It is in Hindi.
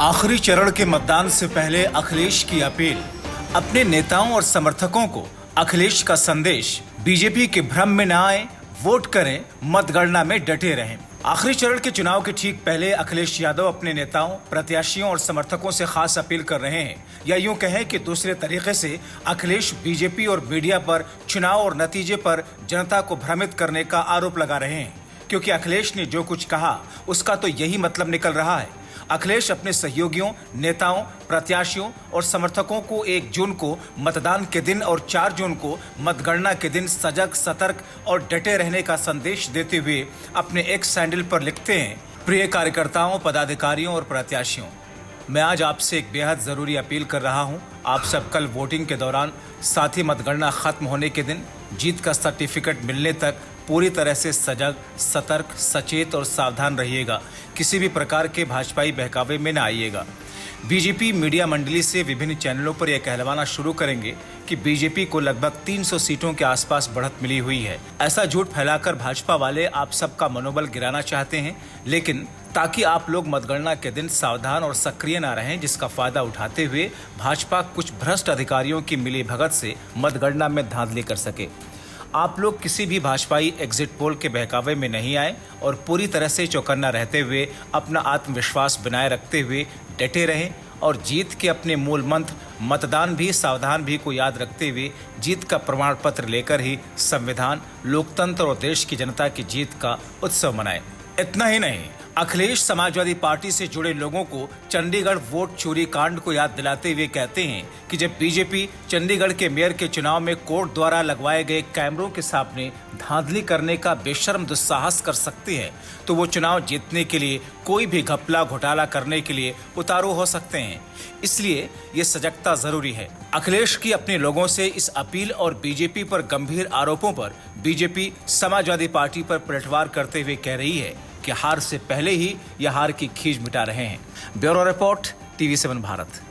आखिरी चरण के मतदान से पहले अखिलेश की अपील। अपने नेताओं और समर्थकों को अखिलेश का संदेश, बीजेपी के भ्रम में न आए, वोट करें, मतगणना में डटे रहें। आखिरी चरण के चुनाव के ठीक पहले अखिलेश यादव अपने नेताओं, प्रत्याशियों और समर्थकों से खास अपील कर रहे हैं, या यूं कहें कि दूसरे तरीके से अखिलेश बीजेपी और मीडिया पर चुनाव और नतीजे पर जनता को भ्रमित करने का आरोप लगा रहे हैं, क्योंकि अखिलेश ने जो कुछ कहा उसका तो यही मतलब निकल रहा है। अखिलेश अपने सहयोगियों, नेताओं, प्रत्याशियों और समर्थकों को 1 जून को मतदान के दिन और 4 जून को मतगणना के दिन सजग, सतर्क और डटे रहने का संदेश देते हुए अपने एक्स हैंडल पर लिखते हैं, प्रिय कार्यकर्ताओं, पदाधिकारियों और प्रत्याशियों, मैं आज आपसे एक बेहद ज़रूरी अपील कर रहा हूं। आप सब कल वोटिंग के दौरान, साथ ही मतगणना खत्म होने के दिन जीत का सर्टिफिकेट मिलने तक पूरी तरह से सजग, सतर्क, सचेत और सावधान रहिएगा। किसी भी प्रकार के भाजपाई बहकावे में न आइएगा। बीजेपी मीडिया मंडली से विभिन्न चैनलों पर यह कहलवाना शुरू करेंगे कि बीजेपी को लगभग 300 सीटों के आसपास बढ़त मिली हुई है। ऐसा झूठ फैलाकर भाजपा वाले आप सबका मनोबल गिराना चाहते हैं, लेकिन ताकि आप लोग मतगणना के दिन सावधान और सक्रिय न रहें, जिसका फायदा उठाते हुए भाजपा कुछ भ्रष्ट अधिकारियों की मिलीभगत से मतगणना में धांधली कर सके। आप लोग किसी भी भाजपाई एग्जिट पोल के बहकावे में नहीं आए और पूरी तरह से चौकन्ना रहते हुए अपना आत्मविश्वास बनाए रखते हुए डटे रहें और जीत के अपने मूल मंत्र मतदान भी सावधान भी को याद रखते हुए जीत का प्रमाण पत्र लेकर ही संविधान, लोकतंत्र और देश की जनता की जीत का उत्सव मनाएं। इतना ही नहीं, अखिलेश समाजवादी पार्टी से जुड़े लोगों को चंडीगढ़ वोट चोरी कांड को याद दिलाते हुए कहते हैं कि जब बीजेपी चंडीगढ़ के मेयर के चुनाव में कोर्ट द्वारा लगवाए गए कैमरों के सामने धांधली करने का बेशर्म दुस्साहस कर सकती है, तो वो चुनाव जीतने के लिए कोई भी घपला घोटाला करने के लिए उतारू हो सकते हैं। इसलिए ये सजगता जरूरी है। अखिलेश की अपने लोगों से इस अपील और बीजेपी पर गंभीर आरोपों पर बीजेपी समाजवादी पार्टी पर पलटवार करते हुए कह रही है कि हार से पहले ही यह हार की खींच मिटा रहे हैं। Bureau report, TV7 Bharat.